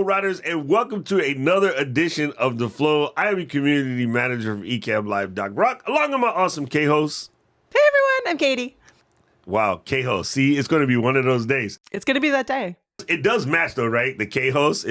Flow Riders, and welcome to another edition of The Flow. I am a community manager of Ecamm Live, Doc Rock, along with my awesome K-host. Hey everyone, I'm Katie. Wow, K-host. See, it's going to be one of those days. It's going to be that day. It does match though, right? The K-host,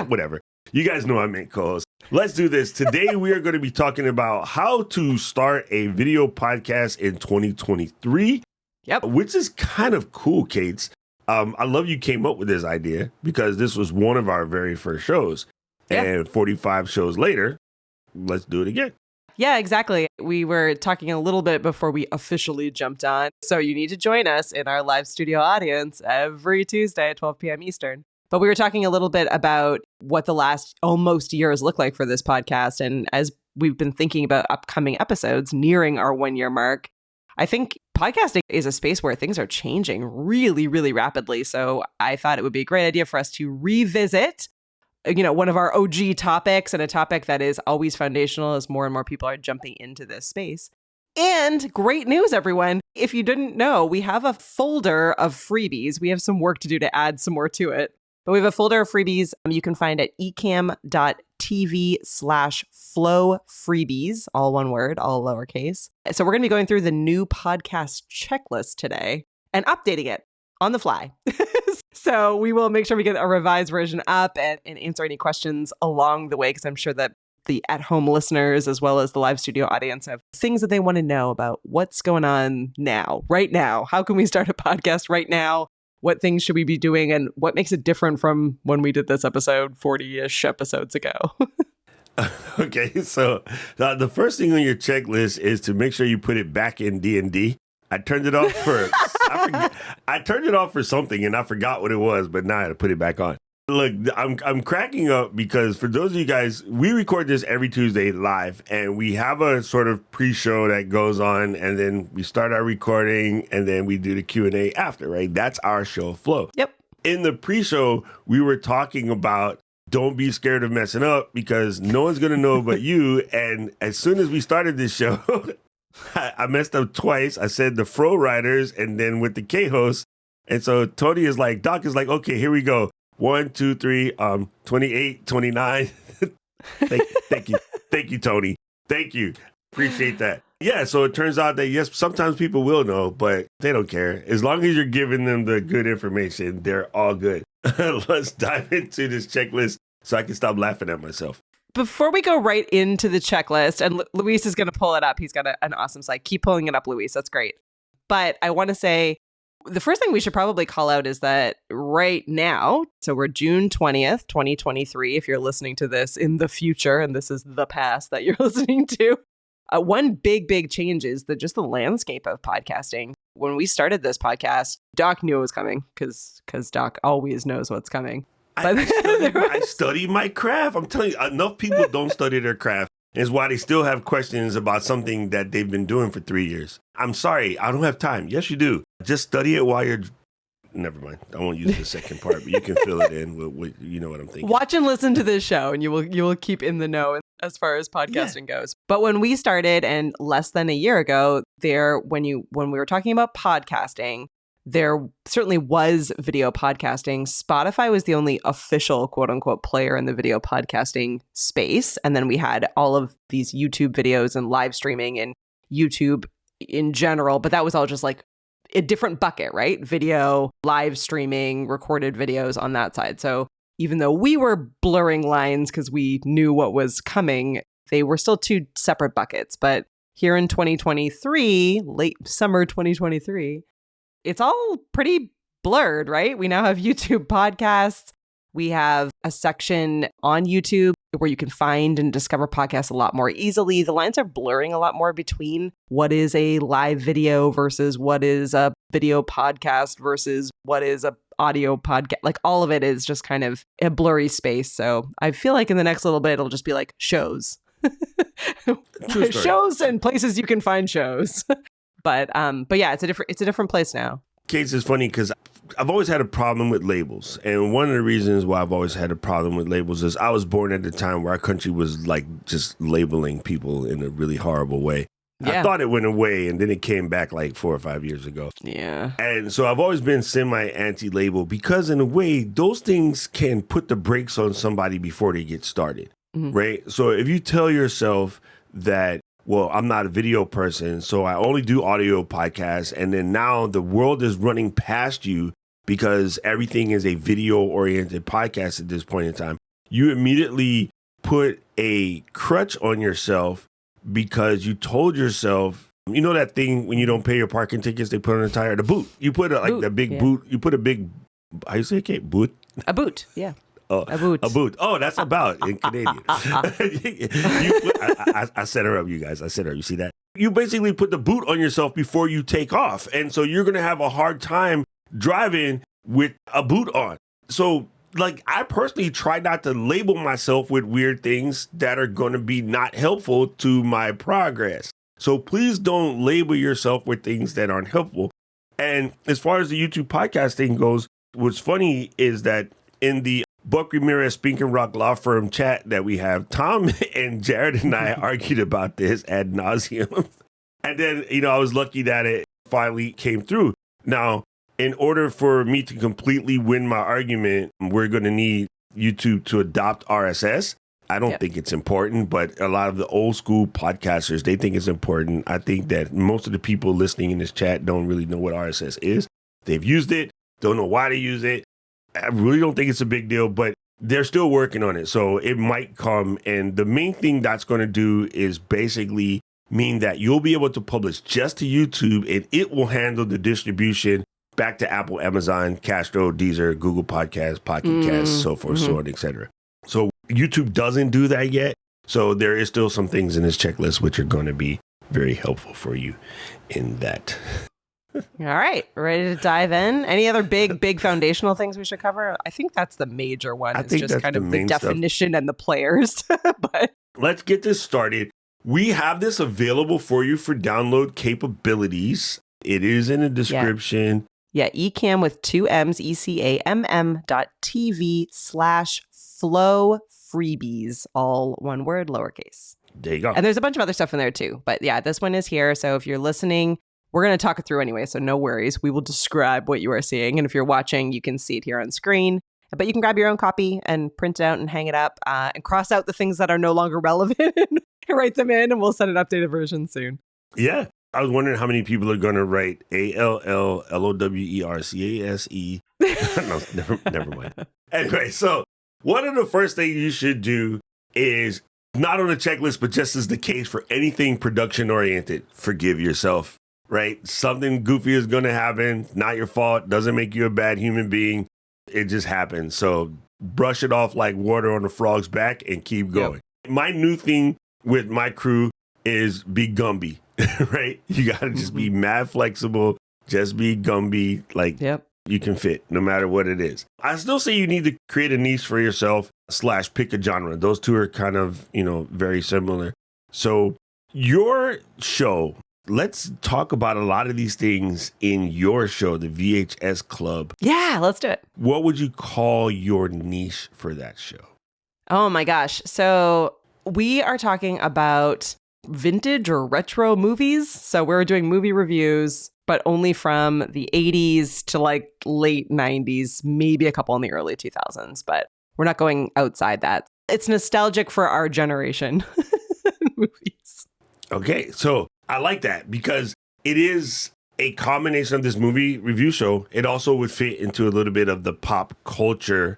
whatever. You guys know I meant co-host. Let's do this. Today we are going to be talking about how to start a video podcast in 2023. Yep. Which is kind of cool, Kate. I love you came up with this idea because this was one of our very first shows. Yeah. And 45 shows later, let's do it again. Yeah, exactly. We were talking a little bit before we officially jumped on. So you need to join us in our live studio audience every Tuesday at 12 p.m. Eastern. But we were talking a little bit about what the last almost years look like for this podcast. And as we've been thinking about upcoming episodes nearing our 1 year mark, I think podcasting is a space where things are changing really, really rapidly. So I thought it would be a great idea for us to revisit, one of our OG topics, and a topic that is always foundational as more and more people are jumping into this space. And great news, everyone. If you didn't know, we have a folder of freebies. We have some work to do to add some more to it. But we have a folder of freebies you can find at ecamm.tv/flow freebies, all one word, all lowercase. So we're going to be going through the new podcast checklist today and updating it on the fly. So we will make sure we get a revised version up and answer any questions along the way, because I'm sure that the at-home listeners, as well as the live studio audience, have things that they want to know about what's going on now, right now. How can we start a podcast right now? What things should we be doing, and what makes it different from when we did this episode 40-ish episodes ago? Okay, so the first thing on your checklist is to make sure you put it back in D&D. I turned it off for I turned it off for something, and I forgot what it was, but now I had to put it back on. Look, I'm cracking up because for those of you guys, we record this every Tuesday live, and we have a sort of pre-show that goes on, and then we start our recording, and then we do the Q&A after, right? That's our show flow. Yep. In the pre-show, we were talking about don't be scared of messing up because no one's going to know but you. And as soon as we started this show, I messed up twice. I said the Fro Riders and then with the K-host. And so Tony is like, Doc is like, okay, here we go. 1, 2, 3, 28, 29. Thank you. Thank you, Tony. Thank you. Appreciate that. Yeah, so it turns out that, yes, sometimes people will know, but they don't care. As long as you're giving them the good information, they're all good. Let's dive into this checklist so I can stop laughing at myself. Before we go right into the checklist, and Luis is going to pull it up. He's got an awesome slide. Keep pulling it up, Luis. That's great. But I want to say, the first thing we should probably call out is that right now, so we're June 20th, 2023, if you're listening to this in the future, and this is the past that you're listening to, one big change is just the landscape of podcasting. When we started this podcast, Doc knew it was coming because Doc always knows what's coming. I study my craft. I'm telling you, enough people don't study their craft. Is why they still have questions about something that they've been doing for 3 years. I'm sorry, I don't have time. Yes, you do. Just study it while you're... Never mind. I won't use the second part, but you can fill it in with you know what I'm thinking. Watch and listen to this show, and you will keep in the know as far as podcasting goes. But when we started, and less than a year ago, when we were talking about podcasting, there certainly was video podcasting. Spotify was the only official quote unquote player in the video podcasting space. And then we had all of these YouTube videos and live streaming and YouTube in general. But that was all just like a different bucket, right? Video, live streaming, recorded videos on that side. So even though we were blurring lines because we knew what was coming, they were still two separate buckets. But here in 2023, late summer 2023, it's all pretty blurred, right? We now have YouTube podcasts. We have a section on YouTube where you can find and discover podcasts a lot more easily. The lines are blurring a lot more between what is a live video versus what is a video podcast versus what is a audio podcast. Like all of it is just kind of a blurry space. So I feel like in the next little bit, it'll just be like shows. Shows and places you can find shows. But yeah, it's a different place now. Case is funny because I've always had a problem with labels. And one of the reasons why I've always had a problem with labels is I was born at a time where our country was like just labeling people in a really horrible way. I thought it went away and then it came back like 4 or 5 years ago. Yeah. And so I've always been semi-anti-label because in a way, those things can put the brakes on somebody before they get started, right? So if you tell yourself that, well, I'm not a video person, so I only do audio podcasts, and then now the world is running past you because everything is a video-oriented podcast at this point in time, you immediately put a crutch on yourself because you told yourself, you know that thing when you don't pay your parking tickets, they put on the tire, the boot. You put the big boot. You put a big, how you say it, boot? A boot, yeah. Oh, a boot. A boot. Oh, that's about in Canadian. I set her up, you guys. I set her up. You see that? You basically put the boot on yourself before you take off. And so you're going to have a hard time driving with a boot on. So like I personally try not to label myself with weird things that are going to be not helpful to my progress. So please don't label yourself with things that aren't helpful. And as far as the YouTube podcast thing goes, what's funny is that in the Buck Ramirez Spink and Rock Law Firm chat that we have, Tom and Jared and I argued about this ad nauseum. And then, I was lucky that it finally came through. Now, in order for me to completely win my argument, we're going to need YouTube to adopt RSS. I don't think it's important, but a lot of the old school podcasters, they think it's important. I think that most of the people listening in this chat don't really know what RSS is. They've used it, don't know why they use it. I really don't think it's a big deal, but they're still working on it. So it might come. And the main thing that's going to do is basically mean that you'll be able to publish just to YouTube and it will handle the distribution back to Apple, Amazon, Castro, Deezer, Google Podcasts, Pocket Casts, so forth, so on, etc. So YouTube doesn't do that yet. So there is still some things in this checklist which are going to be very helpful for you in that. All right. Ready to dive in? Any other big foundational things we should cover? I think that's the major one. It's just kind of the definition stuff and the players. But let's get this started. We have this available for you for download capabilities. It is in the description. Yeah, Ecamm with 2 M's, ECAMM.TV/flow freebies, all one word, lowercase. There you go. And there's a bunch of other stuff in there too. But yeah, this one is here. So if you're listening, we're going to talk it through anyway. So no worries. We will describe what you are seeing. And if you're watching, you can see it here on screen. But you can grab your own copy and print it out and hang it up and cross out the things that are no longer relevant and write them in. And we'll send an updated version soon. Yeah. I was wondering how many people are going to write ALLLOWERCASE. No, never mind. Anyway, so one of the first things you should do is not on the checklist, but just as the case for anything production oriented, forgive yourself, right? Something goofy is going to happen. Not your fault. Doesn't make you a bad human being. It just happens. So brush it off like water on a frog's back and keep going. Yep. My new thing with my crew is be Gumby. Right? You got to just be mad flexible. Just be Gumby. Like you can fit no matter what it is. I still say you need to create a niche for yourself / pick a genre. Those two are kind of, very similar. So your show, let's talk about a lot of these things in your show, the VHS Club. Yeah, let's do it. What would you call your niche for that show? Oh my gosh. So we are talking about vintage or retro movies. So we're doing movie reviews, but only from the 80s to like late 90s, maybe a couple in the early 2000s, but we're not going outside that. It's nostalgic for our generation movies. Okay, so I like that because it is a combination of this movie review show. It also would fit into a little bit of the pop culture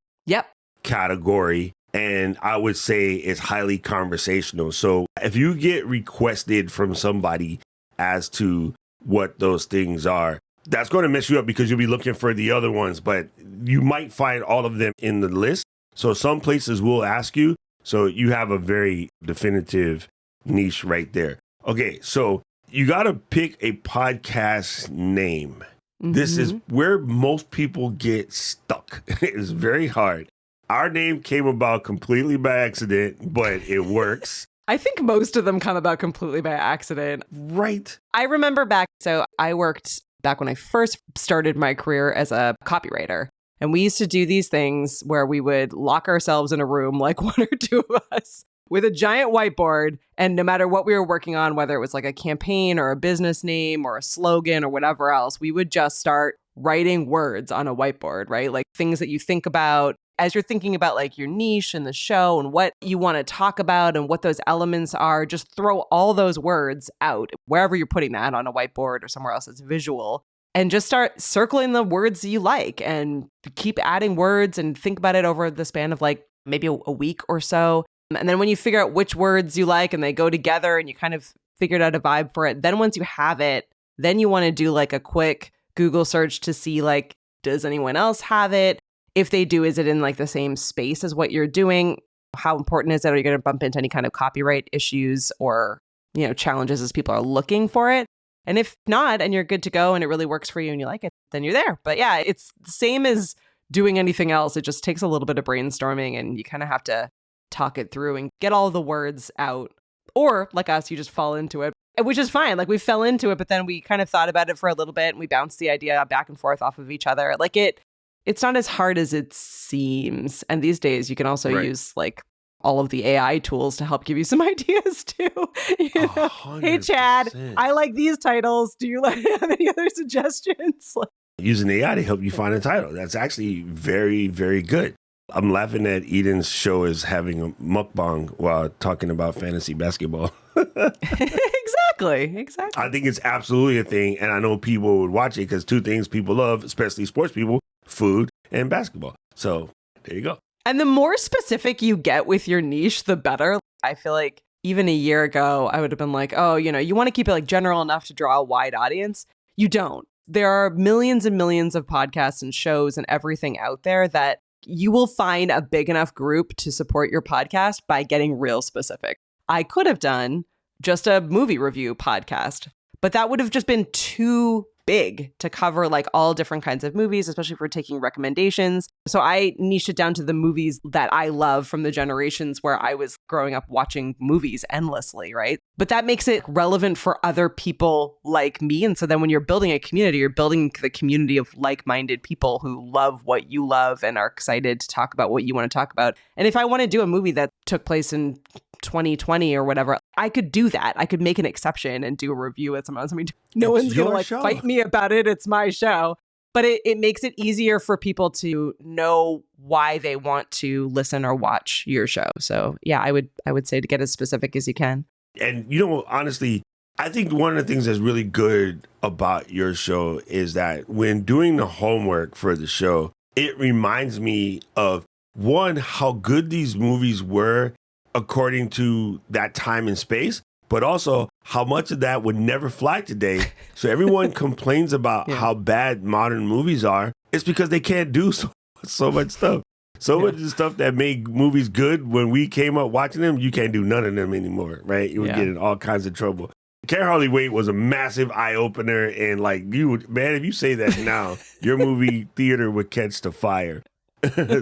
category. And I would say it's highly conversational. So if you get requested from somebody as to what those things are, that's going to mess you up because you'll be looking for the other ones, but you might find all of them in the list. So some places will ask you. So you have a very definitive niche right there. Okay, so you got to pick a podcast name. This is where most people get stuck. It's very hard. Our name came about completely by accident, but it works. I think most of them come about completely by accident. Right. I remember so I worked back when I first started my career as a copywriter. And we used to do these things where we would lock ourselves in a room, like one or two of us, with a giant whiteboard. And no matter what we were working on, whether it was like a campaign or a business name or a slogan or whatever else, we would just start writing words on a whiteboard, right? Like things that you think about as you're thinking about like your niche and the show and what you want to talk about and what those elements are. Just throw all those words out wherever you're putting that, on a whiteboard or somewhere else that's visual, and just start circling the words you like and keep adding words and think about it over the span of like maybe a week or so. And then when you figure out which words you like and they go together and you kind of figured out a vibe for it, then once you have it, then you want to do like a quick Google search to see like, does anyone else have it? If they do, is it in like the same space as what you're doing? How important is it? Are you going to bump into any kind of copyright issues or, challenges as people are looking for it? And if not, and you're good to go and it really works for you and you like it, then you're there. But yeah, it's the same as doing anything else. It just takes a little bit of brainstorming and you kind of have to talk it through and get all the words out. Or like us, you just fall into it, which is fine. Like we fell into it, but then we kind of thought about it for a little bit and we bounced the idea back and forth off of each other. Like it's not as hard as it seems. And these days you can also use like all of the AI tools to help give you some ideas too. Hey, Chad, I like these titles. Do you have any other suggestions? Using AI to help you find a title. That's actually very, very good. I'm laughing at Eden's show is having a mukbang while talking about fantasy basketball. Exactly. I think it's absolutely a thing. And I know people would watch it because two things people love, especially sports people, food and basketball. So there you go. And the more specific you get with your niche, the better. I feel like even a year ago, I would have been like, oh, you want to keep it like general enough to draw a wide audience. You don't. There are millions and millions of podcasts and shows and everything out there that you will find a big enough group to support your podcast by getting real specific. I could have done just a movie review podcast, but that would have just been too big to cover like all different kinds of movies, especially for taking recommendations. So I niched it down to the movies that I love from the generations where I was growing up watching movies endlessly, right? But that makes it relevant for other people like me. And so then when you're building a community, you're building the community of like-minded people who love what you love and are excited to talk about what you want to talk about. And if I want to do a movie that took place in 2020 or whatever, I could do that. I could make an exception and do a review with someone else. I mean, no one's going to like fight me about it. It's my show. But it makes it easier for people to know why they want to listen or watch your show. So yeah, I would say to get as specific as you can. And honestly, I think one of the things that's really good about your show is that when doing the homework for the show, it reminds me of one, how good these movies were according to that time and space, but also how much of that would never fly today. So everyone complains about how bad modern movies are. It's because they can't do so much stuff. So much of the stuff that made movies good when we came up watching them, you can't do none of them anymore, right? You would get in all kinds of trouble. Can't Hardly Wait was a massive eye-opener, and like if you say that now, your movie theater would catch the fire.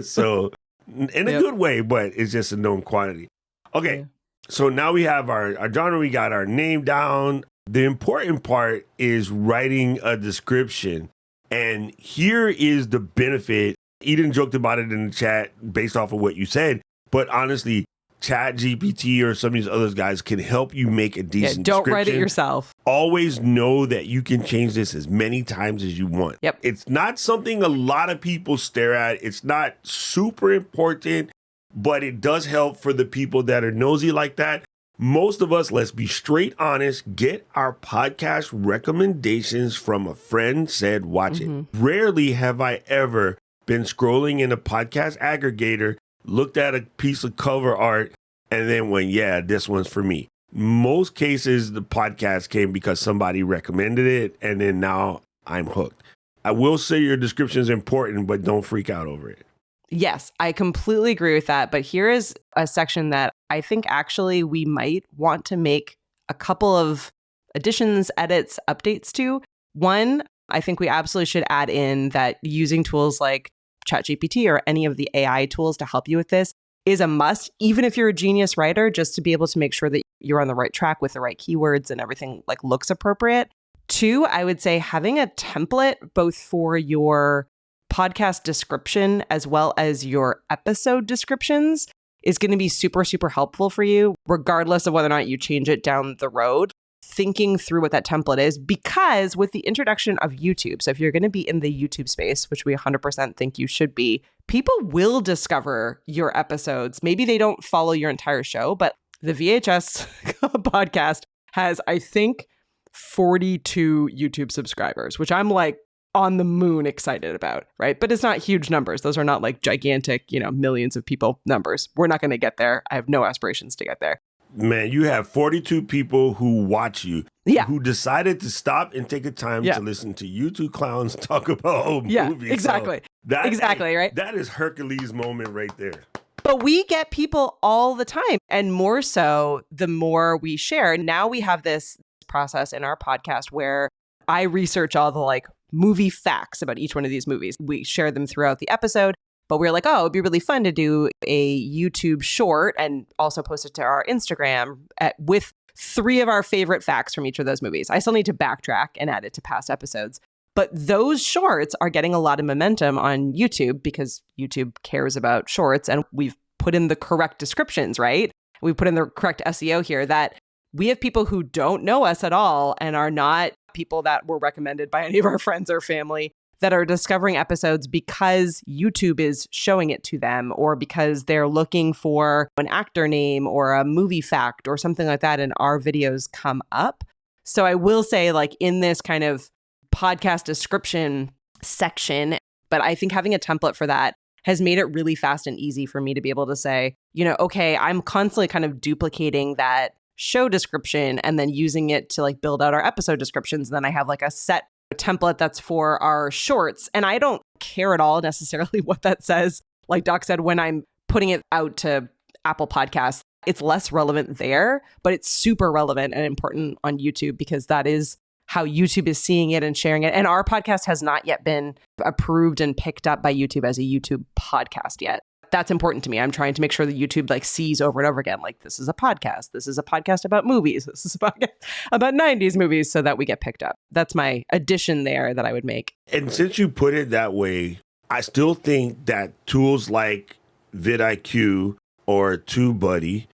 So in a good way, but it's just a known quantity. Okay, so now we have our genre, we got our name down. The important part is writing a description. And here is the benefit. Eden joked about it in the chat based off of what you said. But honestly, ChatGPT or some of these other guys can help you make a decent don't description. write it yourself. Always know that you can change this as many times as you want. Yep. It's not something a lot of people stare at. It's not super important, but it does help for the people that are nosy like that. Most of us, let's be straight honest, get our podcast recommendations from a friend said, watch it. Rarely have I ever been scrolling in a podcast aggregator, looked at a piece of cover art, and then went, yeah, this one's for me. Most cases, the podcast came because somebody recommended it, and then now I'm hooked. I will say your description is important, but don't freak out over it. Yes, I completely agree with that. But here is a section that I think actually we might want to make a couple of additions, edits, updates to. One, I think we absolutely should add in that using tools like ChatGPT or any of the AI tools to help you with this is a must, even if you're a genius writer, just to be able to make sure that you're on the right track with the right keywords and everything like looks appropriate. Two, I would say having a template both for your podcast description as well as your episode descriptions is going to be super, super helpful for you, regardless of whether or not you change it down the road. Thinking through what that template is, because with the introduction of YouTube, so if you're going to be in the YouTube space, which we 100% think you should be, people will discover your episodes. Maybe they don't follow your entire show, but the VHS podcast has, I think, 42 YouTube subscribers, which I'm like on the moon excited about, right? But it's not huge numbers. Those are not like gigantic, millions of people numbers. We're not going to get there. I have no aspirations to get there. Man, you have 42 people who watch you, who decided to stop and take a time to listen to you two clowns talk about old movies. Exactly. So right? That is Hercules moment right there. But we get people all the time, and more so the more we share. Now we have this process in our podcast where I research all the like movie facts about each one of these movies. We share them throughout the episode. But we were like, oh, it'd be really fun to do a YouTube short and also post it to our Instagram with 3 of our favorite facts from each of those movies. I still need to backtrack and add it to past episodes. But those shorts are getting a lot of momentum on YouTube because YouTube cares about shorts. And we've put in the correct descriptions, right? We put in the correct SEO here that we have people who don't know us at all and are not people that were recommended by any of our friends or family that are discovering episodes because YouTube is showing it to them or because they're looking for an actor name or a movie fact or something like that, and our videos come up. So I will say, like, in this kind of podcast description section, but I think having a template for that has made it really fast and easy for me to be able to say, okay, I'm constantly kind of duplicating that show description and then using it to like build out our episode descriptions. And then I have like a set template that's for our shorts. And I don't care at all necessarily what that says. Like Doc said, when I'm putting it out to Apple Podcasts, it's less relevant there, but it's super relevant and important on YouTube because that is how YouTube is seeing it and sharing it. And our podcast has not yet been approved and picked up by YouTube as a YouTube podcast yet. That's important to me. I'm trying to make sure that YouTube like sees over and over again, like this is a podcast. This is a podcast about movies. This is a podcast about 90s movies so that we get picked up. That's my addition there that I would make. And since you put it that way, I still think that tools like VidIQ or TubeBuddy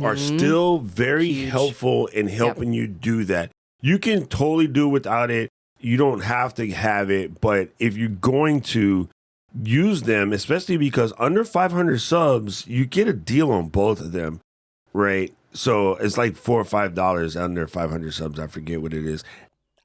are still very helpful in helping you do that. You can totally do without it. You don't have to have it. But if you're going to use them, especially because under 500 subs, you get a deal on both of them, right? So it's like $4 or $5 under 500 subs. I forget what it is.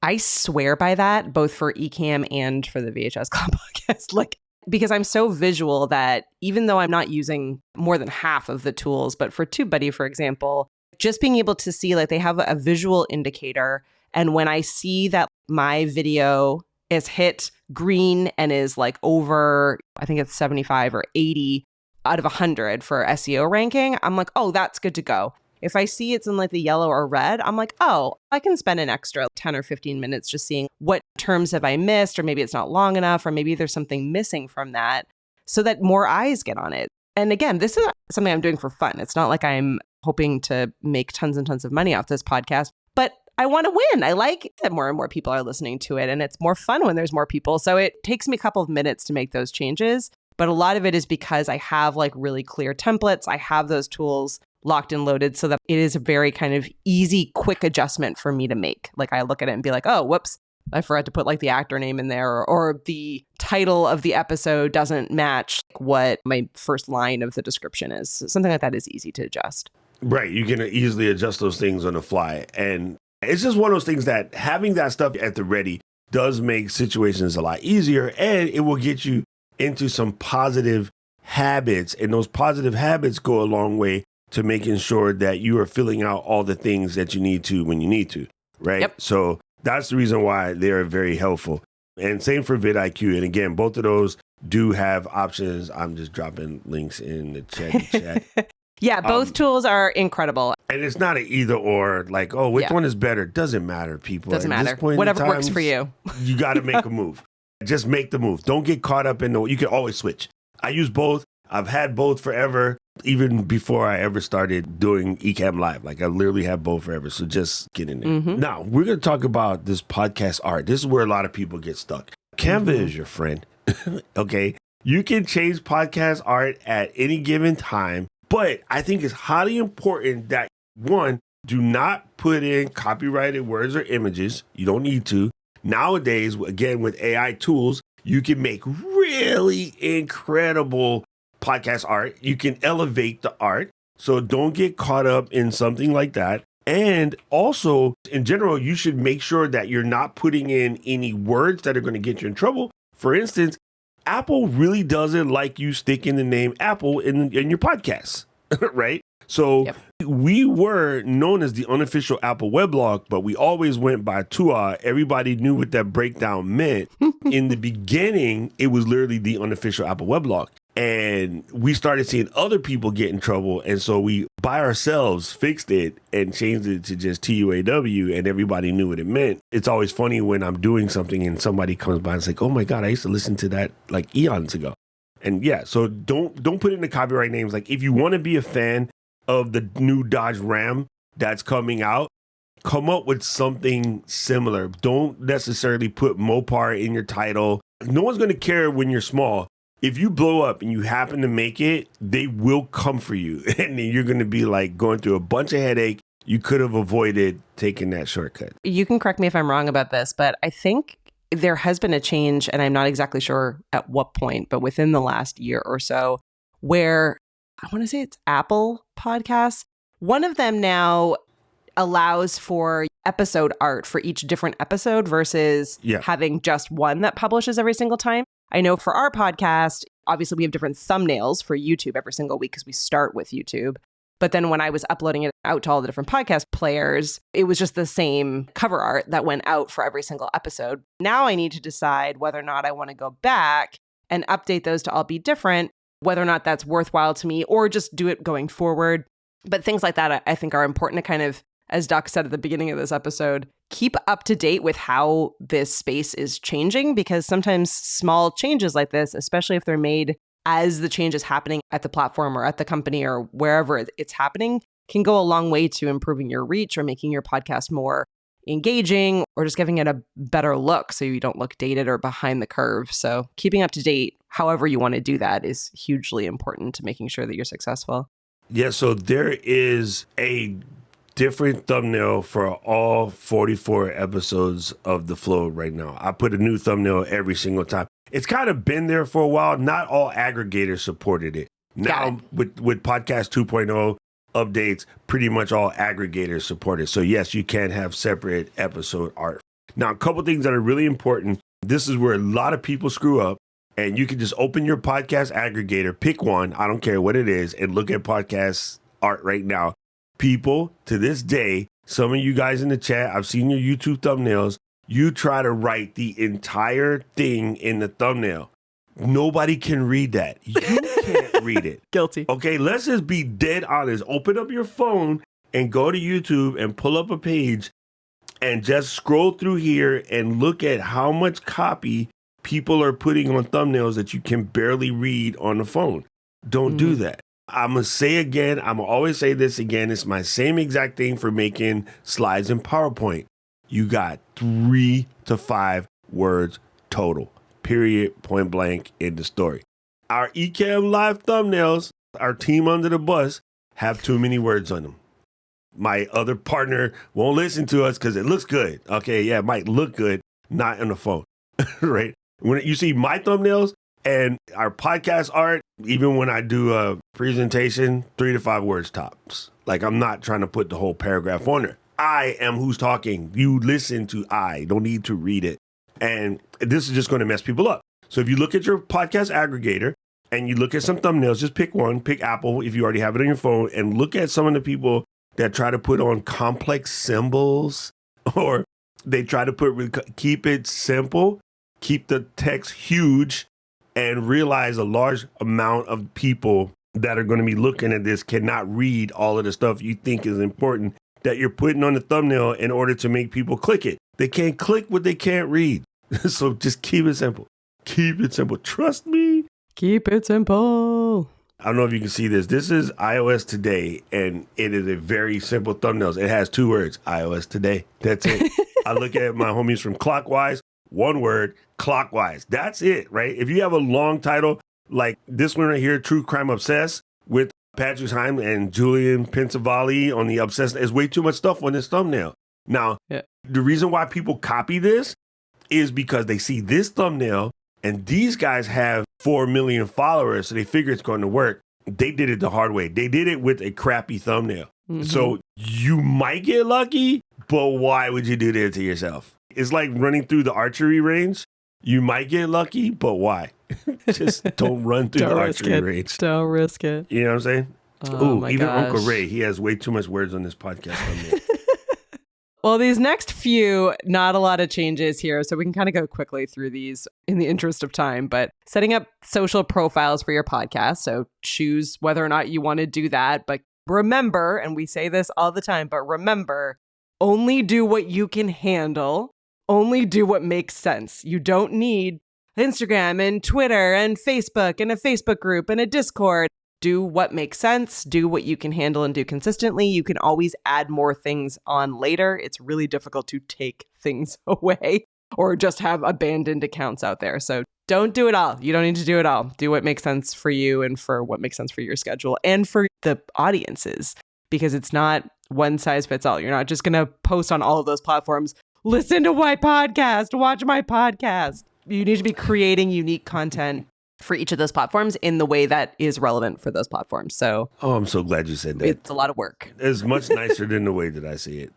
I swear by that, both for Ecamm and for the VHS Club podcast, like, because I'm so visual that even though I'm not using more than half of the tools, but for TubeBuddy, for example, just being able to see like they have a visual indicator. And when I see that my video is hit green and is like over, I think it's 75 or 80 out of 100 for SEO ranking, I'm like, oh, that's good to go. If I see it's in like the yellow or red, I'm like, oh, I can spend an extra 10 or 15 minutes just seeing what terms have I missed, or maybe it's not long enough, or maybe there's something missing from that so that more eyes get on it. And again, this is something I'm doing for fun. It's not like I'm hoping to make tons and tons of money off this podcast, but I want to win. I like that more and more people are listening to it, and it's more fun when there's more people. So it takes me a couple of minutes to make those changes, but a lot of it is because I have like really clear templates. I have those tools locked and loaded so that it is a very kind of easy, quick adjustment for me to make. Like I look at it and be like, oh, whoops, I forgot to put like the actor name in there, or the title of the episode doesn't match what my first line of the description is. Something like that is easy to adjust. Right. You can easily adjust those things on the fly. And it's just one of those things that having that stuff at the ready does make situations a lot easier, and it will get you into some positive habits. And those positive habits go a long way to making sure that you are filling out all the things that you need to when you need to, right? Yep. So that's the reason why they're very helpful. And same for vidIQ. And again, both of those do have options. I'm just dropping links in the chat. Yeah, both tools are incredible. And it's not an either or, like, oh, which one is better? Doesn't matter, people. Doesn't matter. Whatever works for you. You got to make a move. Just make the move. Don't get caught up in you can always switch. I use both. I've had both forever, even before I ever started doing Ecamm Live. Like I literally have both forever. So just get in there. Now, we're going to talk about this podcast art. This is where a lot of people get stuck. Canva is your friend. Okay. You can change podcast art at any given time, But I think it's highly important that, one, do not put in copyrighted words or images. You don't need to. Nowadays, again, with AI tools, you can make really incredible podcast art. You can elevate the art. So don't get caught up in something like that. And also, in general, you should make sure that you're not putting in any words that are going to get you in trouble. For instance, Apple really doesn't like you sticking the name Apple in your podcasts, right? So we were known as the unofficial Apple weblog, but we always went by TUA. Everybody knew what that breakdown meant. In the beginning, it was literally the unofficial Apple weblog. And we started seeing other people get in trouble. And so we, by ourselves, fixed it and changed it to just TUAW, and everybody knew what it meant. It's always funny when I'm doing something and somebody comes by and it's like, oh my God, I used to listen to that like eons ago. And yeah, so don't put in the copyright names. Like if you want to be a fan of the new Dodge Ram that's coming out, come up with something similar. Don't necessarily put Mopar in your title. No one's going to care when you're small. If you blow up and you happen to make it, they will come for you. And then you're going to be like going through a bunch of headache. You could have avoided taking that shortcut. You can correct me if I'm wrong about this, but I think there has been a change, and I'm not exactly sure at what point, but within the last year or so, where I want to say it's Apple Podcasts. One of them now allows for episode art for each different episode versus having just one that publishes every single time. I know for our podcast, obviously we have different thumbnails for YouTube every single week because we start with YouTube. But then when I was uploading it out to all the different podcast players, it was just the same cover art that went out for every single episode. Now I need to decide whether or not I want to go back and update those to all be different, whether or not that's worthwhile to me, or just do it going forward. But things like that, I think, are important to kind of, as Doc said at the beginning of this episode, keep up to date with how this space is changing, because sometimes small changes like this, especially if they're made as the change is happening at the platform or at the company or wherever it's happening, can go a long way to improving your reach or making your podcast more engaging or just giving it a better look so you don't look dated or behind the curve. So keeping up to date, however you want to do that, is hugely important to making sure that you're successful. Yeah, so there is a different thumbnail for all 44 episodes of The Flow right now. I put a new thumbnail every single time. It's kind of been there for a while. Not all aggregators supported it. Now, with Podcast 2.0 updates, pretty much all aggregators support it. So yes, you can have separate episode art. Now, a couple things that are really important. This is where a lot of people screw up. And you can just open your podcast aggregator, pick one, I don't care what it is, and look at podcast art right now. People, to this day, some of you guys in the chat, I've seen your YouTube thumbnails, you try to write the entire thing in the thumbnail. Nobody can read that. You can't read it. Guilty. Okay, let's just be dead honest. Open up your phone and go to YouTube and pull up a page and just scroll through here and look at how much copy people are putting on thumbnails that you can barely read on the phone. Don't do that. I'm going to say again, I'm going to always say this again. It's my same exact thing for making slides in PowerPoint. You got 3 to 5 words total, period, point blank, in the story. Our Ecamm live thumbnails, our team under the bus, have too many words on them. My other partner won't listen to us because it looks good. Okay, yeah, it might look good, not on the phone, right? When you see my thumbnails and our podcast art, even when I do a presentation, 3 to 5 words tops. Like, I'm not trying to put the whole paragraph on there. I am who's talking. You listen to I. Don't need to read it. And this is just going to mess people up. So if you look at your podcast aggregator and you look at some thumbnails, just pick one, pick Apple if you already have it on your phone, and look at some of the people that try to put on complex symbols, or they try to keep it simple. Keep the text huge, and realize a large amount of people that are going to be looking at this cannot read all of the stuff you think is important that you're putting on the thumbnail in order to make people click it. They can't click what they can't read. So just keep it simple. Keep it simple. Trust me. Keep it simple. I don't know if you can see this. This is iOS Today, and it is a very simple thumbnail. It has 2 words, iOS Today. That's it. I look at my homies from Clockwise. 1 word, clockwise. That's it, right? If you have a long title like this one right here, True Crime Obsessed, with Patrick Heim and Julian Pensavalli on the Obsessed. There's way too much stuff on this thumbnail. Now, the reason why people copy this is because they see this thumbnail and these guys have 4 million followers, so they figure it's going to work. They did it the hard way. They did it with a crappy thumbnail. Mm-hmm. So you might get lucky, but why would you do that to yourself? It's like running through the archery range. You might get lucky, but why? Just don't run through the archery range. Don't risk it. You know what I'm saying? Oh, even gosh. Uncle Ray, he has way too much words on this podcast. Well, these next few, not a lot of changes here, so we can kind of go quickly through these in the interest of time. But setting up social profiles for your podcast. So choose whether or not you want to do that. But remember, and we say this all the time, but remember, only do what you can handle. Only do what makes sense. You don't need Instagram and Twitter and Facebook and a Facebook group and a Discord. Do what makes sense, do what you can handle and do consistently. You can always add more things on later. It's really difficult to take things away or just have abandoned accounts out there. So don't do it all. You don't need to do it all. Do what makes sense for you and for what makes sense for your schedule and for the audiences, because it's not one size fits all. You're not just going to post on all of those platforms. Listen to my podcast, watch my podcast. You need to be creating unique content for each of those platforms in the way that is relevant for those platforms. So, I'm so glad you said that. It's a lot of work. It's much nicer than the way that I see it.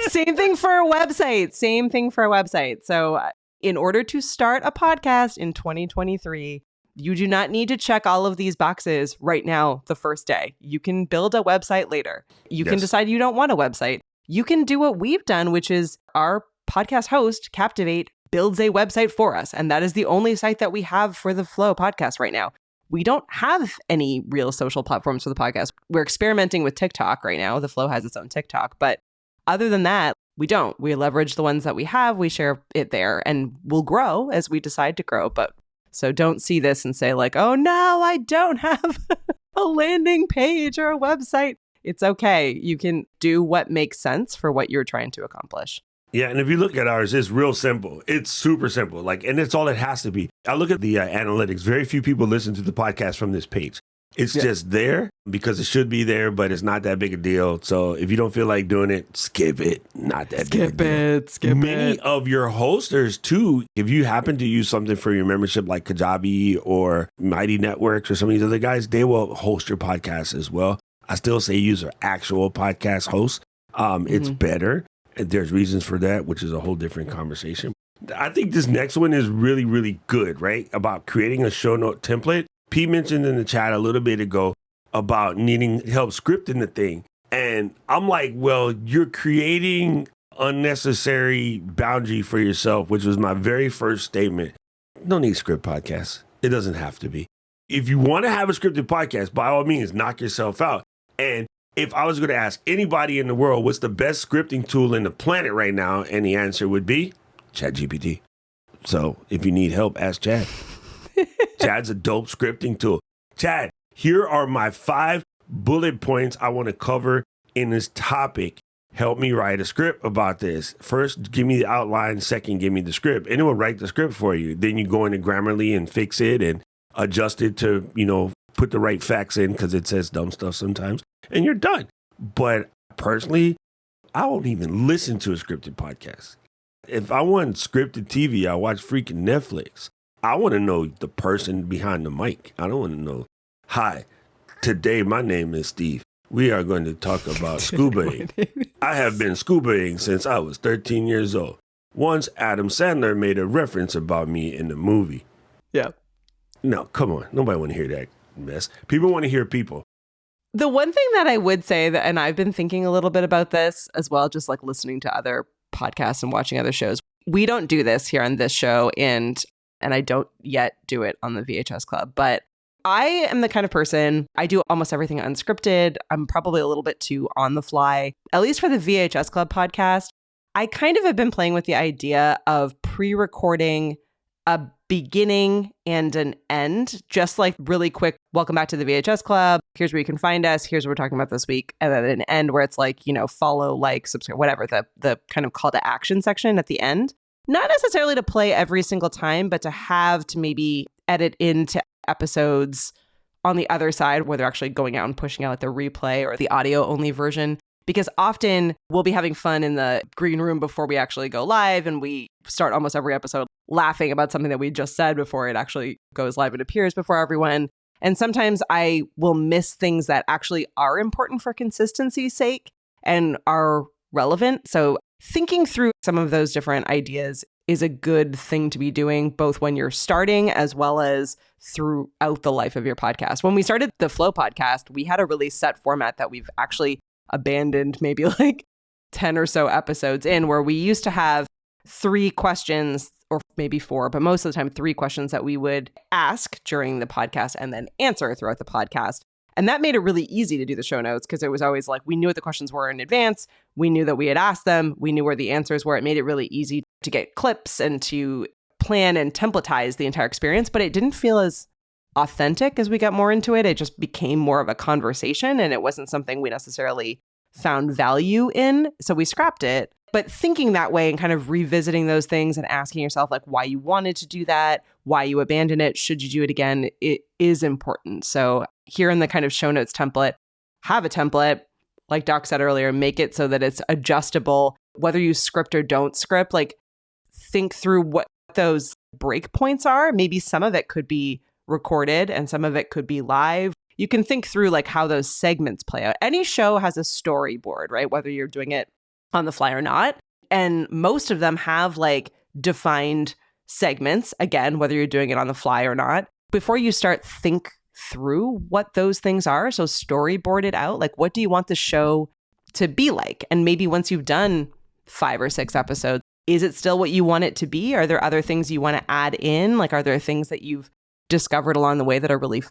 Same thing for a website. So in order to start a podcast in 2023, you do not need to check all of these boxes right now the first day. You can build a website later. You can decide you don't want a website. You can do what we've done, which is our podcast host, Captivate, builds a website for us. And that is the only site that we have for the Flow podcast right now. We don't have any real social platforms for the podcast. We're experimenting with TikTok right now. The Flow has its own TikTok. But other than that, we don't. We leverage the ones that we have. We share it there and we'll grow as we decide to grow. But so don't see this and say like, oh no, I don't have a landing page or a website. It's okay. You can do what makes sense for what you're trying to accomplish. Yeah, and if you look at ours, it's real simple. It's super simple. And it's all it has to be. I look at the analytics. Very few people listen to the podcast from this page. It's just there because it should be there, but it's not that big a deal. So if you don't feel like doing it, skip it. Not that big a deal. Skip it. Many of your hosters, too, if you happen to use something for your membership like Kajabi or Mighty Networks or some of these other guys, they will host your podcast as well. I still say use an actual podcast host. It's better. There's reasons for that, which is a whole different conversation. I think this next one is really, really good, right? About creating a show note template. P mentioned in the chat a little bit ago about needing help scripting the thing. And I'm like, well, you're creating unnecessary boundary for yourself, which was my very first statement. No need script podcasts. It doesn't have to be. If you want to have a scripted podcast, by all means, knock yourself out. And if I was going to ask anybody in the world, what's the best scripting tool in the planet right now? And the answer would be ChatGPT. So if you need help, ask Chad. Chad's a dope scripting tool. Chad, here are my 5 bullet points I want to cover in this topic. Help me write a script about this. First, give me the outline. Second, give me the script. And it will write the script for you. Then you go into Grammarly and fix it and adjust it to, put the right facts in because it says dumb stuff sometimes. And you're done. But personally, I won't even listen to a scripted podcast. If I want scripted TV, I watch freaking Netflix. I want to know the person behind the mic. I don't want to know, hi, today my name is Steve. We are going to talk about scubaing. I have been scubaing since I was 13 years old. Once Adam Sandler made a reference about me in the movie. Yeah. No, come on. Nobody want to hear that mess. People want to hear people. The one thing that I would say that, and I've been thinking a little bit about this as well, just like listening to other podcasts and watching other shows. We don't do this here on this show, and I don't yet do it on the VHS Club, but I am the kind of person, I do almost everything unscripted. I'm probably a little bit too on the fly. At least for the VHS Club podcast, I kind of have been playing with the idea of pre-recording a beginning and an end, just like really quick, welcome back to the VHS Club. Here's where you can find us. Here's what we're talking about this week. And then an end where it's like, follow, like, subscribe, whatever, the kind of call to action section at the end. Not necessarily to play every single time, but to have to maybe edit into episodes on the other side where they're actually going out and pushing out the replay or the audio only version. Because often we'll be having fun in the green room before we actually go live, and we start almost every episode laughing about something that we just said before it actually goes live and appears before everyone. And sometimes I will miss things that actually are important for consistency's sake and are relevant. So thinking through some of those different ideas is a good thing to be doing, both when you're starting as well as throughout the life of your podcast. When we started the Flow podcast, we had a really set format that we've actually abandoned maybe like 10 or so episodes in, where we used to have 3 questions or maybe 4, but most of the time 3 questions that we would ask during the podcast and then answer throughout the podcast. And that made it really easy to do the show notes because it was always like we knew what the questions were in advance. We knew that we had asked them. We knew where the answers were. It made it really easy to get clips and to plan and templatize the entire experience, but it didn't feel as authentic as we got more into it. It just became more of a conversation and it wasn't something we necessarily found value in. So we scrapped it. But thinking that way and kind of revisiting those things and asking yourself like why you wanted to do that, why you abandoned it, should you do it again, it is important. So here in the kind of show notes template, have a template, like Doc said earlier, make it so that it's adjustable, whether you script or don't script, like think through what those breakpoints are. Maybe some of it could be recorded and some of it could be live. You can think through like how those segments play out. Any show has a storyboard, right? Whether you're doing it on the fly or not. And most of them have like defined segments, again, whether you're doing it on the fly or not. Before you start, think through what those things are. So storyboard it out. Like, what do you want the show to be like? And maybe once you've done 5 or 6 episodes, is it still what you want it to be? Are there other things you want to add in? Like, are there things that you've discovered along the way that are really,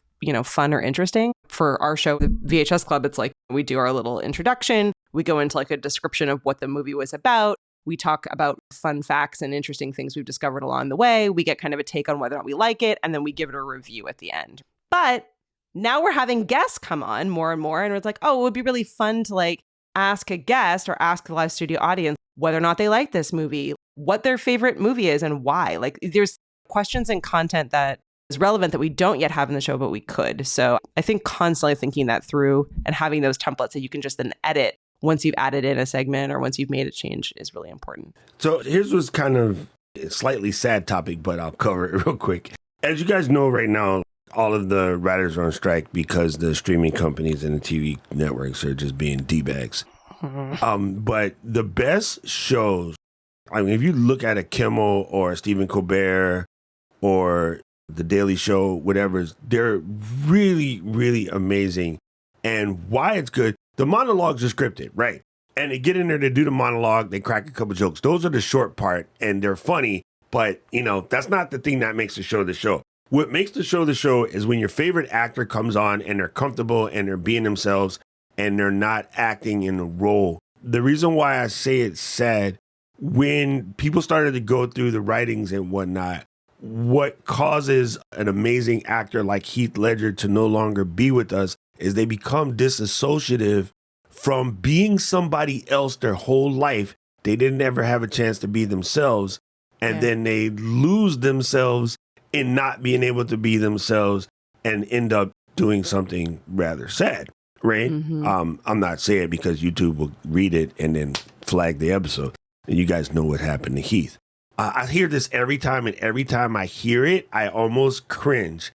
fun or interesting? For our show, the VHS Club, it's like we do our little introduction. We go into like a description of what the movie was about. We talk about fun facts and interesting things we've discovered along the way. We get kind of a take on whether or not we like it, and then we give it a review at the end. But now we're having guests come on more and more, and it's like, oh, it would be really fun to like ask a guest or ask the live studio audience whether or not they like this movie, what their favorite movie is, and why. Like, there's questions and content that is relevant that we don't yet have in the show, but we could. So I think constantly thinking that through and having those templates that you can just then edit once you've added in a segment or once you've made a change is really important. So here's what's kind of a slightly sad topic, but I'll cover it real quick. As you guys know right now, all of the writers are on strike because the streaming companies and the TV networks are just being D-bags. But the best shows, I mean, if you look at a Kimmel or Stephen Colbert or The Daily Show, whatever, they're really, really amazing. And why it's good, the monologues are scripted, right? And they get in there to do the monologue, they crack a couple jokes. Those are the short part, and they're funny, but, that's not the thing that makes the show the show. What makes the show is when your favorite actor comes on and they're comfortable and they're being themselves and they're not acting in a role. The reason why I say it's sad, when people started to go through the writings and whatnot, what causes an amazing actor like Heath Ledger to no longer be with us is they become disassociative from being somebody else their whole life. They didn't ever have a chance to be themselves. And then they lose themselves in not being able to be themselves and end up doing something rather sad, right? Mm-hmm. I'm not saying it because YouTube will read it and then flag the episode. And you guys know what happened to Heath. I hear this every time, and every time I hear it, I almost cringe.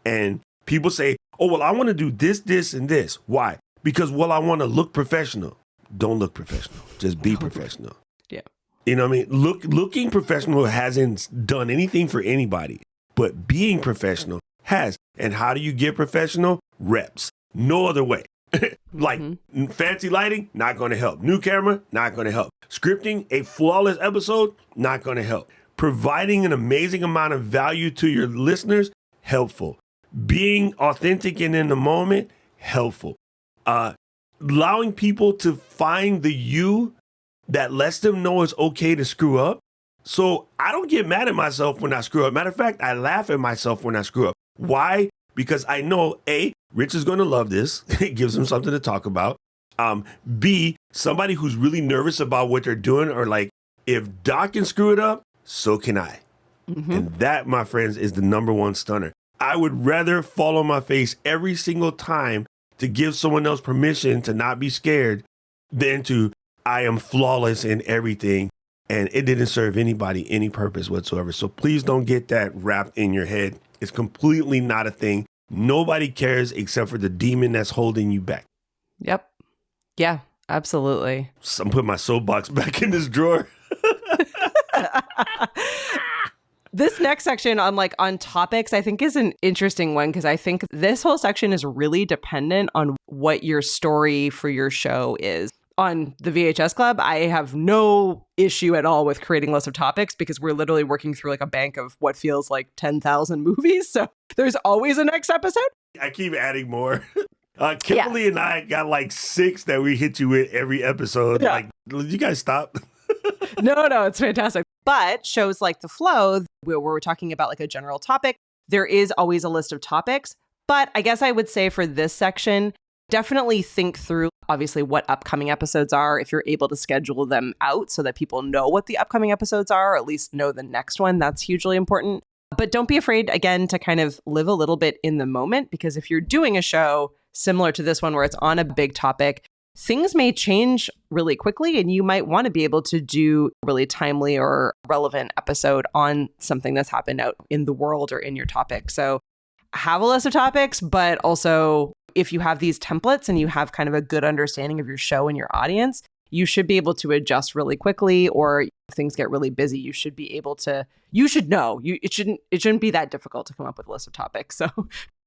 And people say, oh, well, I want to do this, this, and this. Why? Because, well, I want to look professional. Don't look professional. Just be professional. Yeah. You know what I mean? Looking professional hasn't done anything for anybody, but being professional has. And how do you get professional? Reps. No other way. Like fancy lighting, not going to help. New camera, not going to help. Scripting a flawless episode, not going to help. Providing an amazing amount of value to your listeners, helpful. Being authentic and in the moment, helpful. Allowing people to find the you that lets them know it's okay to screw up. So I don't get mad at myself when I screw up. Matter of fact, I laugh at myself when I screw up. Why? Because I know, A, Rich is going to love this. It gives him something to talk about. B, somebody who's really nervous about what they're doing, or like, if Doc can screw it up, so can I. And that, my friends, is the number one stunner. I would rather fall on my face every single time to give someone else permission to not be scared than to, I am flawless in everything. And it didn't serve anybody any purpose whatsoever. So please don't get that wrapped in your head. It's completely not a thing. Nobody cares except for the demon that's holding you back. Yep. Yeah, absolutely. So I'm putting my soapbox back in this drawer. This next section on topics, I think is an interesting one because I think this whole section is really dependent on what your story for your show is. On the VHS Club, I have no issue at all with creating lists of topics because we're literally working through like a bank of what feels like 10,000 movies. So there's always a next episode. I keep adding more. Kimberly and I got like 6 that we hit you with every episode. Yeah. Like, you guys stop? No, it's fantastic. But shows like The Flow, where we're talking about like a general topic, there is always a list of topics. But I guess I would say for this section, definitely think through, obviously, what upcoming episodes are, if you're able to schedule them out so that people know what the upcoming episodes are, or at least know the next one. That's hugely important. But don't be afraid, again, to kind of live a little bit in the moment, because if you're doing a show similar to this one where it's on a big topic, things may change really quickly and you might want to be able to do a really timely or relevant episode on something that's happened out in the world or in your topic. So have a list of topics, but also if you have these templates and you have kind of a good understanding of your show and your audience, you should be able to adjust really quickly, or if things get really busy, you should be able to, you should know, it shouldn't be that difficult to come up with a list of topics. So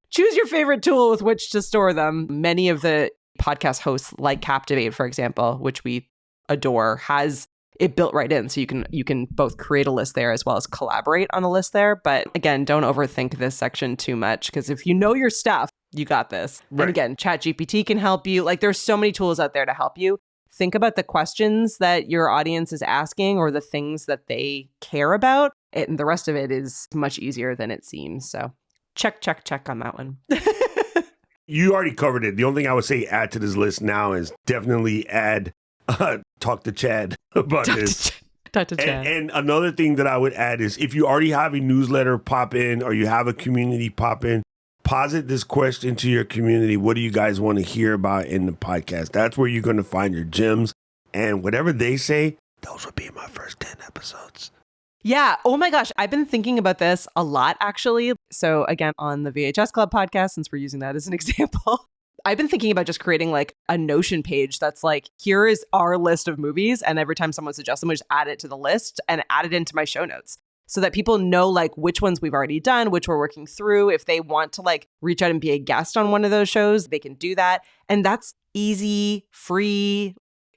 choose your favorite tool with which to store them. Many of the podcast hosts like Captivate, for example, which we adore, has it built right in. So you can both create a list there as well as collaborate on a list there. But again, don't overthink this section too much, because if you know your stuff, you got this. Right. And again, ChatGPT can help you. Like there's so many tools out there to help you. Think about the questions that your audience is asking or the things that they care about. And the rest of it is much easier than it seems. So check on that one. You already covered it. The only thing I would say add to this list now is definitely add talk to Chad about this. Talk to Chad. And another thing that I would add is if you already have a newsletter pop in or you have a community pop in, posit this question to your community. What do you guys want to hear about in the podcast? That's where you're going to find your gems. And whatever they say, those would be my first 10 episodes. Yeah. Oh my gosh. I've been thinking about this a lot, actually. So again, on the VHS Club podcast, since we're using that as an example, I've been thinking about just creating like a Notion page that's like, here is our list of movies. And every time someone suggests them, we just add it to the list and add it into my show notes so that people know like which ones we've already done, which we're working through. If they want to like reach out and be a guest on one of those shows, they can do that. And that's easy, free,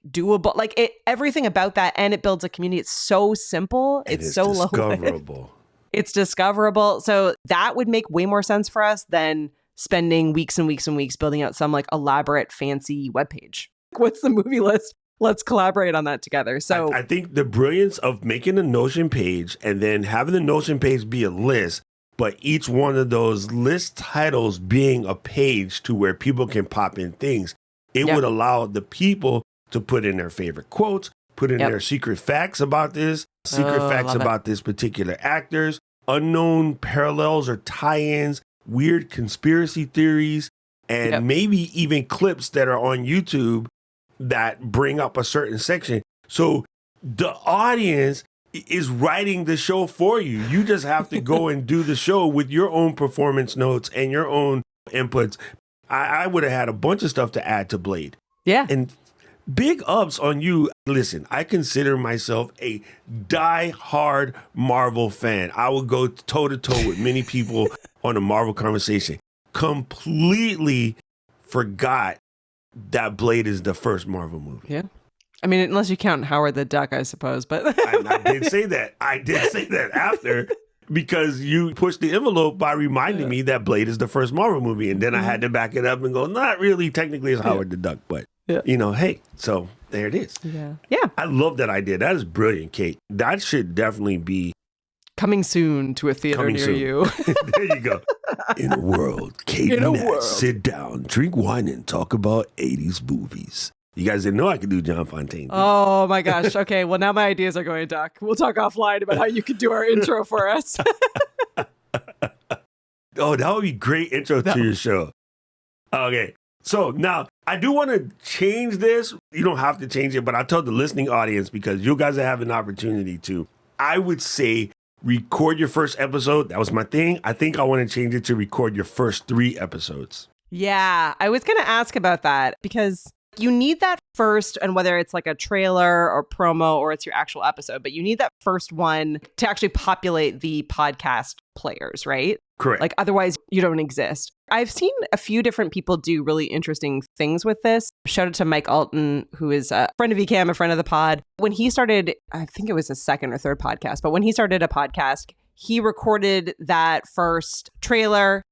doable, like everything about that. And it builds a community. It's so simple. It's so discoverable. It's discoverable. So that would make way more sense for us than spending weeks and weeks and weeks building out some like elaborate, fancy webpage. What's the movie list? Let's collaborate on that together. So I think the brilliance of making a Notion page and then having the Notion page be a list, but each one of those list titles being a page to where people can pop in things, it would allow the people to put in their favorite quotes, put in their secret facts about this, facts about this particular actors, unknown parallels or tie-ins, weird conspiracy theories, and maybe even clips that are on YouTube that bring up a certain section. So the audience is writing the show for you. You just have to go and do the show with your own performance notes and your own inputs. I would have had a bunch of stuff to add to Blade. Yeah. And big ups on you. Listen, I consider myself a die-hard Marvel fan. I would go toe-to-toe with many people on a Marvel conversation. Completely forgot that Blade is the first Marvel movie. Yeah. I mean, unless you count Howard the Duck, I suppose. But I did say that. I did say that after, because you pushed the envelope by reminding me that Blade is the first Marvel movie. And then I had to back it up and go, not really. Technically, it's Howard the Duck, but you know, hey, so there it is. Yeah. I love that idea. That is brilliant, Kate. That should definitely be coming soon to a theater near you. There you go. In a world, Kate and Nat sit down, drink wine, and talk about 80s movies. You guys didn't know I could do John Fontaine. Oh my gosh. Okay. Well, now my ideas are going dark. We'll talk offline about how you could do our intro for us. Oh, that would be great intro to your show. Okay. So now I do want to change this. You don't have to change it, but I'll tell the listening audience because you guys have an opportunity to. I would say record your first episode. That was my thing. I think I want to change it to record your first 3 episodes. Yeah, I was going to ask about that because you need that first, and whether it's like a trailer or promo or it's your actual episode, but you need that first one to actually populate the podcast players, right? Correct. Like otherwise you don't exist. I've seen a few different people do really interesting things with this. Shout out to Mike Alton, who is a friend of Ecamm, a friend of the pod. When he started, I think it was his second or third podcast, but when he started a podcast, he recorded that first trailer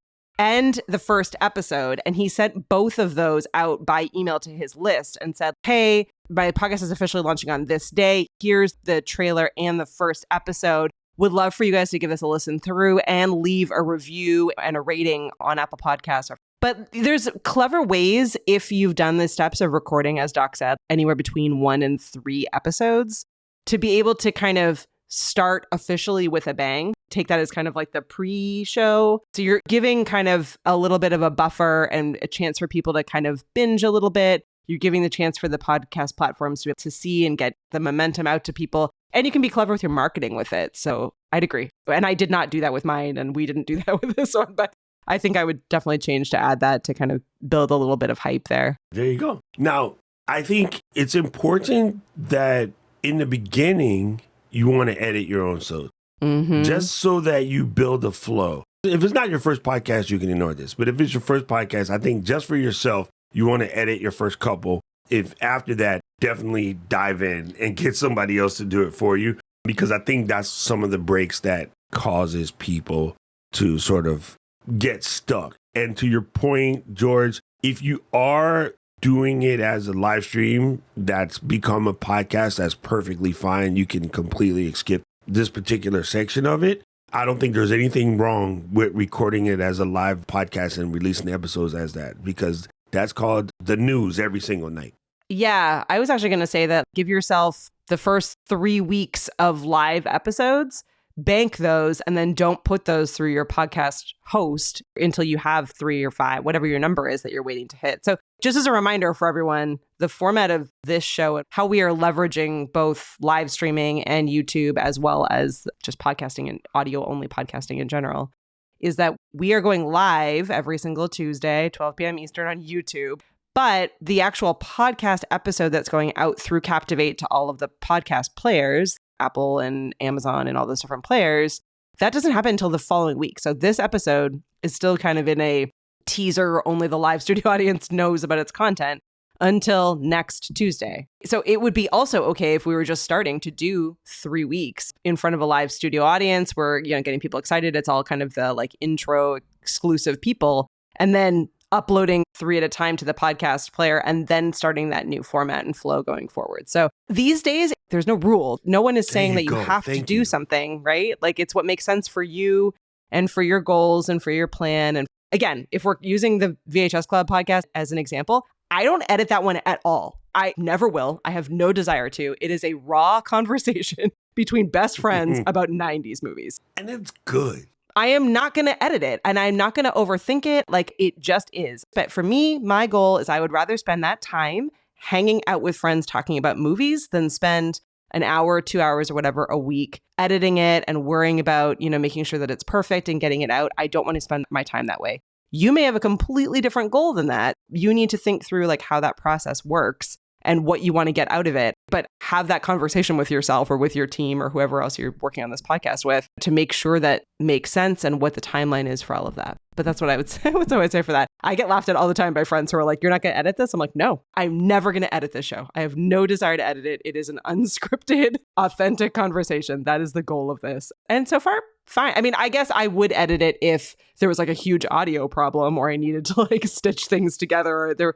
and the first episode, and he sent both of those out by email to his list and said, hey, my podcast is officially launching on this day. Here's the trailer and the first episode. Would love for you guys to give this a listen through and leave a review and a rating on Apple Podcasts. But there's clever ways, if you've done the steps of recording, as Doc said, anywhere between 1 and 3 episodes, to be able to kind of start officially with a bang. Take that as kind of like the pre-show. So you're giving kind of a little bit of a buffer and a chance for people to kind of binge a little bit. You're giving the chance for the podcast platforms to be able to see and get the momentum out to people. And you can be clever with your marketing with it. So I'd agree. And I did not do that with mine, and we didn't do that with this one. But I think I would definitely change to add that to kind of build a little bit of hype there. There you go. Now, I think it's important that in the beginning, you want to edit your own shows. Just so that you build a flow. If it's not your first podcast, you can ignore this. But if it's your first podcast, I think just for yourself, you want to edit your first couple. If after that, definitely dive in and get somebody else to do it for you. Because I think that's some of the breaks that causes people to sort of get stuck. And to your point, George, if you are doing it as a live stream that's become a podcast, that's perfectly fine. You can completely skip this particular section of it. I don't think there's anything wrong with recording it as a live podcast and releasing episodes as that, because that's called the news every single night. Yeah, I was actually going to say that give yourself the first 3 weeks of live episodes, bank those, and then don't put those through your podcast host until you have 3 or 5, whatever your number is that you're waiting to hit. So just as a reminder for everyone, the format of this show and how we are leveraging both live streaming and YouTube, as well as just podcasting and audio only podcasting in general, is that we are going live every single Tuesday, 12 p.m. Eastern on YouTube. But the actual podcast episode that's going out through Captivate to all of the podcast players, Apple and Amazon and all those different players, that doesn't happen until the following week. So this episode is still kind of in a teaser, only the live studio audience knows about its content until next Tuesday. So it would be also okay if we were just starting to do 3 weeks in front of a live studio audience. We're, getting people excited. It's all kind of the like intro exclusive people, and then uploading 3 at a time to the podcast player, and then starting that new format and flow going forward. So these days, there's no rule. No one is saying that you have to do something, right? Like it's what makes sense for you and for your goals and for your plan. And again, if we're using the VHS Club podcast as an example, I don't edit that one at all. I never will. I have no desire to. It is a raw conversation between best friends about 90s movies. And it's good. I am not going to edit it, and I'm not going to overthink it. Like it just is. But for me, my goal is I would rather spend that time hanging out with friends talking about movies than spend an hour, 2 hours or whatever a week editing it and worrying about, making sure that it's perfect and getting it out. I don't want to spend my time that way. You may have a completely different goal than that. You need to think through like how that process works and what you want to get out of it, but have that conversation with yourself or with your team or whoever else you're working on this podcast with to make sure that makes sense and what the timeline is for all of that. But that's what I would say. What's what I would say for that. I get laughed at all the time by friends who are like, "You're not going to edit this?" I'm like, "No, I'm never going to edit this show. I have no desire to edit it. It is an unscripted, authentic conversation. That is the goal of this." And so far, fine. I mean, I guess I would edit it if there was like a huge audio problem or I needed to like stitch things together, or there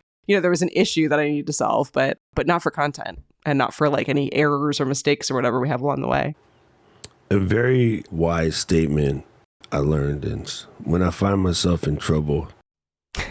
was an issue that I needed to solve, but not for content and not for like any errors or mistakes or whatever we have along the way. A very wise statement I learned is when I find myself in trouble,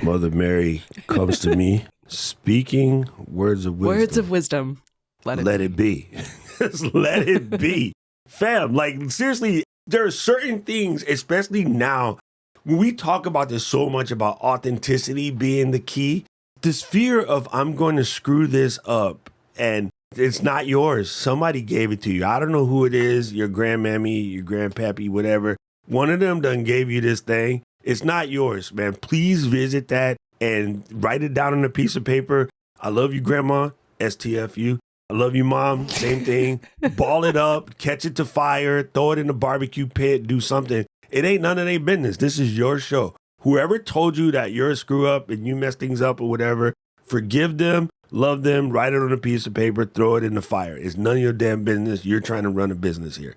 Mother Mary comes to me speaking words of wisdom. Words of wisdom. Let it be. Just let it be. Fam, like seriously, there are certain things, especially now when we talk about this so much about authenticity being the key, this fear of I'm going to screw this up and it's not yours. Somebody gave it to you. I don't know who it is, your grandmammy, your grandpappy, whatever. One of them done gave you this thing. It's not yours, man. Please visit that and write it down on a piece of paper. I love you, Grandma, STFU. I love you, Mom, same thing. Ball it up, catch it to fire, throw it in the barbecue pit, do something. It ain't none of their business. This is your show. Whoever told you that you're a screw up and you mess things up or whatever, forgive them, love them, write it on a piece of paper, throw it in the fire. It's none of your damn business. You're trying to run a business here.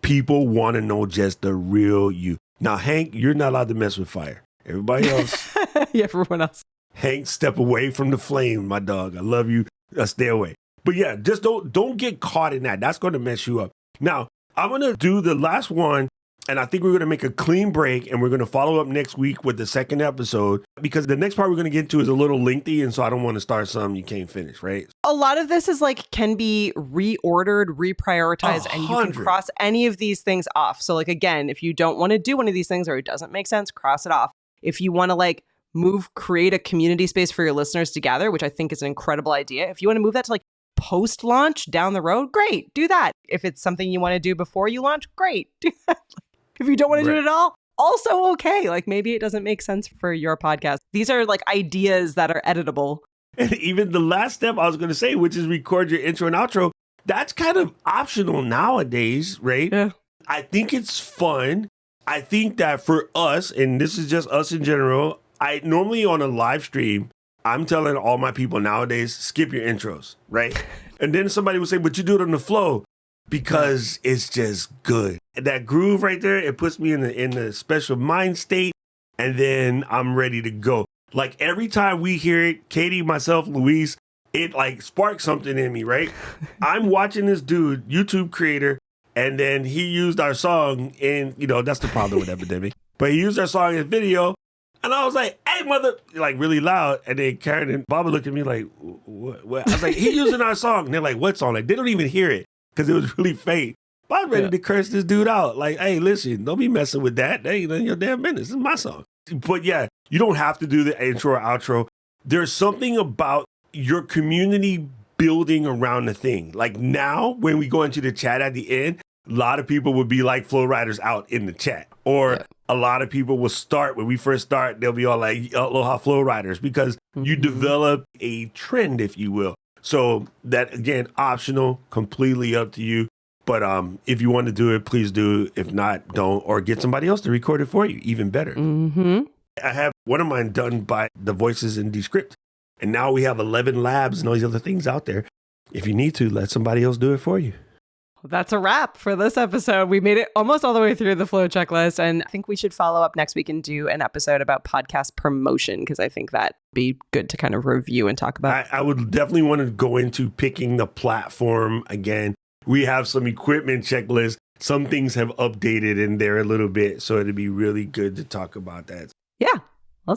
People want to know just the real you. Now, Hank, you're not allowed to mess with fire. Everybody else. Yeah, everyone else. Hank, step away from the flame, my dog. I love you. Stay away. But yeah, just don't get caught in that. That's going to mess you up. Now, I'm going to do the last one, and I think we're going to make a clean break, and we're going to follow up next week with the second episode, because the next part we're going to get into is a little lengthy, and so I don't want to start something you can't finish, right? A lot of this is like can be reordered, reprioritized, and you can cross any of these things off. So like, again, if you don't want to do one of these things or it doesn't make sense, cross it off. If you want to like create a community space for your listeners to gather, which I think is an incredible idea. If you want to move that to like post-launch down the road, great, do that. If it's something you want to do before you launch, great, do that. If you don't want to do it at all, also okay. Like maybe it doesn't make sense for your podcast. These are like ideas that are editable. And even the last step I was going to say, which is record your intro and outro, that's kind of optional nowadays, right? Yeah. I think it's fun. I think that for us, and this is just us in general, I normally on a live stream, I'm telling all my people nowadays, skip your intros, right? And then somebody would say, but you do it on the flow because it's just good. That groove right there, it puts me in the special mind state, and then I'm ready to go. Like every time we hear it, Katie, myself, Luis, it like sparks something in me, right? I'm watching this dude, YouTube creator, and then he used our song in, that's the problem with Epidemic. But he used our song in video, and I was like, hey, mother, like really loud. And then Karen and Baba looked at me like, what? I was like, he using our song. And they're like, what song? Like, they don't even hear it because it was really faint. But I was ready to curse this dude out. Like, hey, listen, don't be messing with that. That ain't your damn business. This is my song. But yeah, you don't have to do the intro or outro. There's something about your community building around the thing. Like now, when we go into the chat at the end, a lot of people would be like Flow Riders out in the chat. Or a lot of people will start, when we first start, they'll be all like, Aloha Flow Riders, because you develop a trend, if you will. So that, again, optional, completely up to you. But if you want to do it, please do. If not, don't. Or get somebody else to record it for you. Even better. Mm-hmm. I have one of mine done by the voices in Descript. And now we have 11 labs and all these other things out there. If you need to, let somebody else do it for you. That's a wrap for this episode. We made it almost all the way through the flow checklist. And I think we should follow up next week and do an episode about podcast promotion, because I think that'd be good to kind of review and talk about. I would definitely want to go into picking the platform again. We have some equipment checklists. Some things have updated in there a little bit. So it'd be really good to talk about that. Yeah,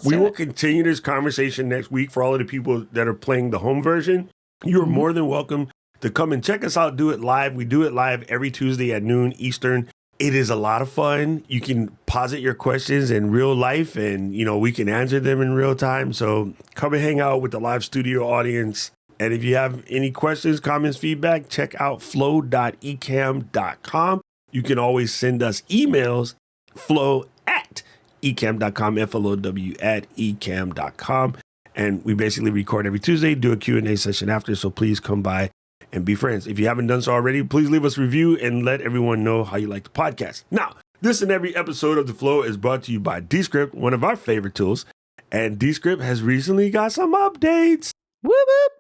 we will continue this conversation next week. For all of the people that are playing the home version, you're more than welcome to come and check us out. Do it live. We do it live every Tuesday at noon Eastern. It is a lot of fun. You can posit your questions in real life and, we can answer them in real time. So come and hang out with the live studio audience. And if you have any questions, comments, feedback, check out flow.ecamm.com. You can always send us emails, flow@ecamm.com, FLOW@ecamm.com. And we basically record every Tuesday, do a Q&A session after. So please come by and be friends. If you haven't done so already, please leave us a review and let everyone know how you like the podcast. Now, this and every episode of The Flow is brought to you by Descript, one of our favorite tools. And Descript has recently got some updates. Whoop, whoop.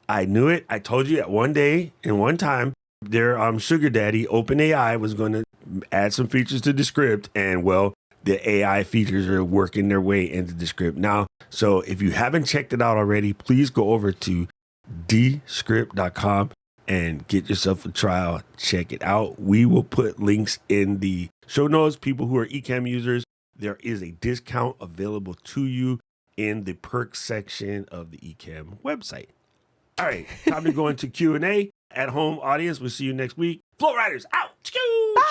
I knew it. I told you at one day and one time, their sugar daddy, OpenAI, was going to add some features to Descript. And well, the AI features are working their way into Descript now. So if you haven't checked it out already, please go over to Descript.com and get yourself a trial. Check it out. We will put links in the show notes. People who are Ecamm users, there is a discount available to you in the perks section of the Ecamm website. All right, time to go into Q&A. At home audience, we'll see you next week. Flow Riders out. Bye.